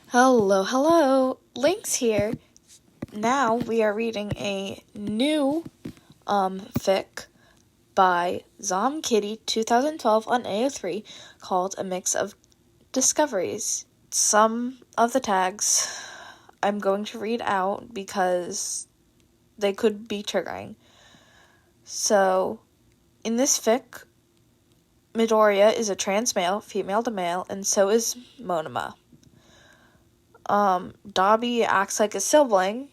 Hello, Link's here. Now we are reading a new fic by Zom Kitty 2012 on AO3 called A Mix of Discoveries. Some of the tags I'm going to read out because they could be triggering. So, in this fic, Midoriya is a trans male, female to male, and so is Monoma. Dobby acts like a sibling,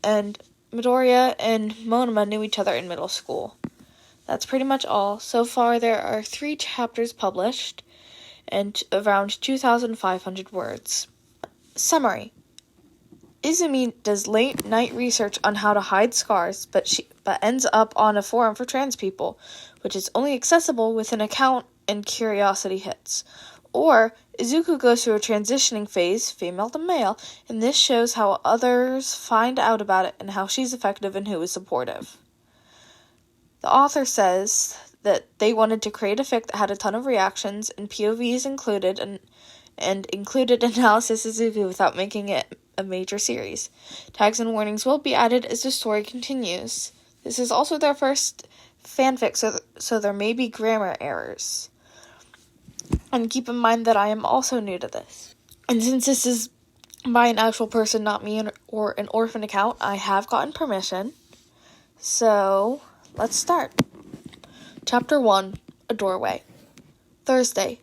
and Midoriya and Monoma knew each other in middle school. That's pretty much all. So far, there are 3 chapters published, and around 2,500 words. Summary. Izumi does late-night research on how to hide scars, but ends up on a forum for trans people, which is only accessible with an account and curiosity hits. Or, Izuku goes through a transitioning phase, female to male, and this shows how others find out about it and how she's effective and who is supportive. The author says that they wanted to create a fic that had a ton of reactions and POVs included and included analysis of Izuku without making it a major series. Tags and warnings will be added as the story continues. This is also their first fanfic, so there may be grammar errors. And keep in mind that I am also new to this. And since this is by an actual person, not me or an orphan account, I have gotten permission. So, let's start. Chapter 1, A Doorway. Thursday.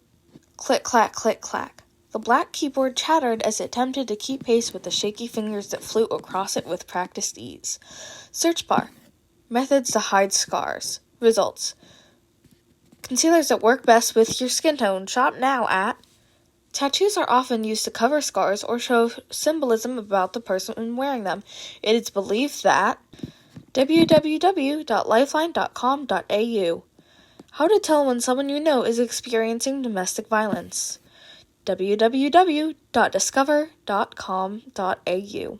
Click, clack, click, clack. The black keyboard chattered as it attempted to keep pace with the shaky fingers that flew across it with practiced ease. Search bar. Methods to hide scars. Results. Concealers that work best with your skin tone. Shop now at... Tattoos are often used to cover scars or show symbolism about the person wearing them. It is believed that... www.lifeline.com.au. How to tell when someone you know is experiencing domestic violence. www.discover.com.au.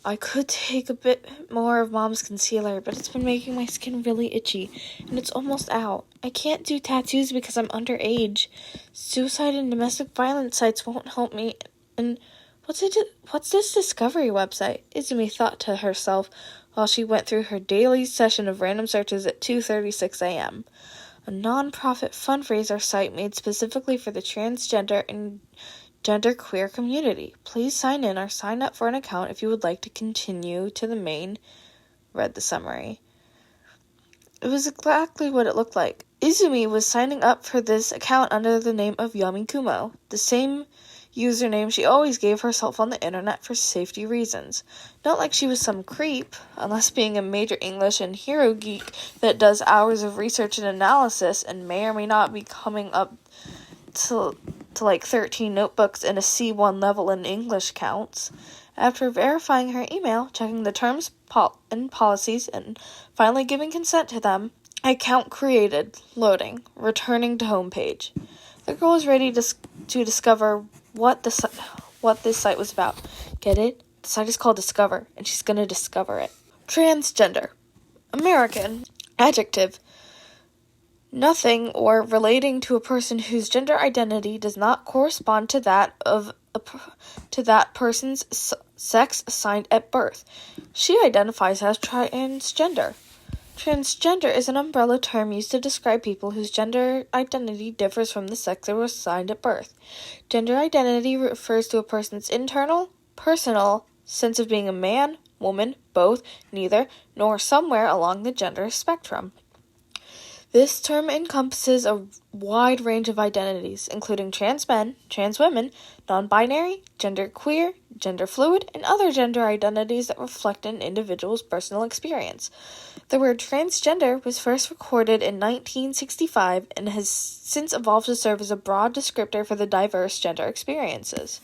I could take a bit more of Mom's concealer, but it's been making my skin really itchy, and it's almost out. I can't do tattoos because I'm underage. Suicide and domestic violence sites won't help me, and what's this Discovery website? Izumi thought to herself while she went through her daily session of random searches at 2:36 a.m. A non-profit fundraiser site made specifically for the transgender and genderqueer community. Please sign in or sign up for an account if you would like to continue to the main. Read the summary. It was exactly what it looked like. Izumi was signing up for this account under the name of Yami Kumo, the same username she always gave herself on the internet for safety reasons. Not like she was some creep, unless being a major English and hero geek that does hours of research and analysis and may or may not be coming up to like 13 notebooks and a C1 level in English counts. After verifying her email, checking the terms and policies, and finally giving consent to them, account created, loading, returning to homepage. The girl was ready to discover what this site was about. Get it? The site is called Discover, and she's gonna discover it. Transgender. American. Adjective. Nothing or relating to a person whose gender identity does not correspond to that person's sex assigned at birth. She identifies as transgender. Transgender is an umbrella term used to describe people whose gender identity differs from the sex they were assigned at birth. Gender identity refers to a person's internal, personal sense of being a man, woman, both, neither, nor somewhere along the gender spectrum. This term encompasses a wide range of identities, including trans men, trans women, non-binary, genderqueer, gender fluid, and other gender identities that reflect an individual's personal experience. The word transgender was first recorded in 1965 and has since evolved to serve as a broad descriptor for the diverse gender experiences.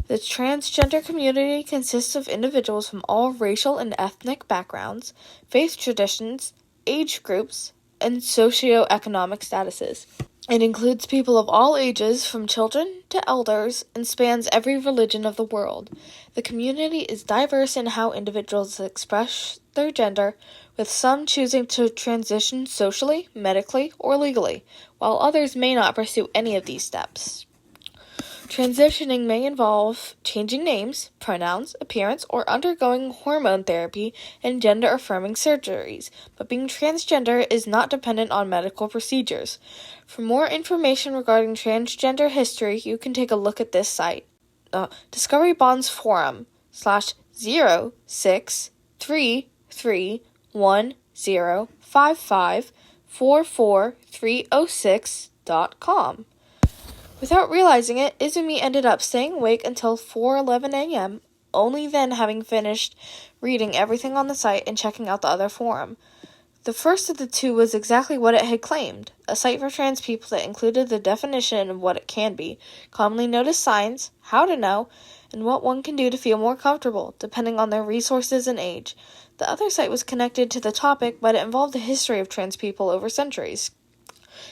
The transgender community consists of individuals from all racial and ethnic backgrounds, faith traditions, age groups, and socioeconomic statuses. It includes people of all ages, from children to elders, and spans every religion of the world. The community is diverse in how individuals express their gender, with some choosing to transition socially, medically, or legally, while others may not pursue any of these steps. Transitioning may involve changing names, pronouns, appearance, or undergoing hormone therapy and gender-affirming surgeries, but being transgender is not dependent on medical procedures. For more information regarding transgender history, you can take a look at this site. Discovery Bonds Forum /06331055443006.com. Without realizing it, Izumi ended up staying awake until 4:11 a.m., only then having finished reading everything on the site and checking out the other forum. The first of the two was exactly what it had claimed, a site for trans people that included the definition of what it can be, commonly noticed signs, how to know, and what one can do to feel more comfortable, depending on their resources and age. The other site was connected to the topic, but it involved the history of trans people over centuries,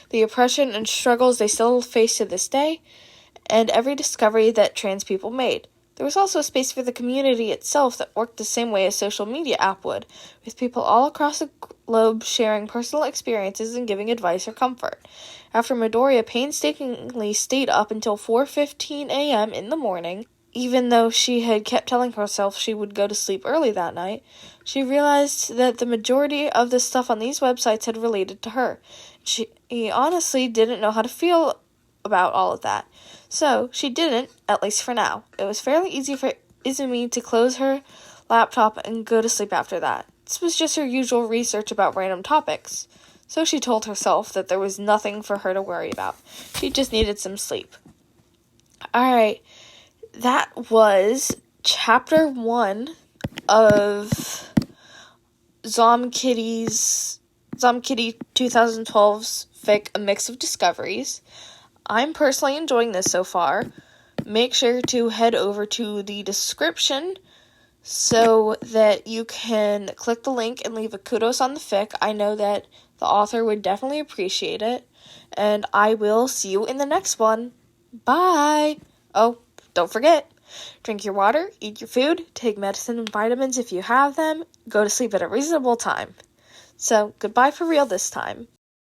the oppression and struggles they still face to this day, and every discovery that trans people made. There was also a space for the community itself that worked the same way a social media app would, with people all across the globe sharing personal experiences and giving advice or comfort. After Midoriya painstakingly stayed up until 4:15 a.m. in the morning, even though she had kept telling herself she would go to sleep early that night, she realized that the majority of the stuff on these websites had related to her. She honestly didn't know how to feel about all of that. So, she didn't, at least for now. It was fairly easy for Izumi to close her laptop and go to sleep after that. This was just her usual research about random topics. So she told herself that there was nothing for her to worry about. She just needed some sleep. Alright, that was Chapter 1 of Zomkitty 2012's fic, A Mix of Discoveries. I'm personally enjoying this so far. Make sure to head over to the description so that you can click the link and leave a kudos on the fic. I know that the author would definitely appreciate it. And I will see you in the next one. Bye! Oh, don't forget, drink your water, eat your food, take medicine and vitamins if you have them, go to sleep at a reasonable time. So, goodbye for real this time.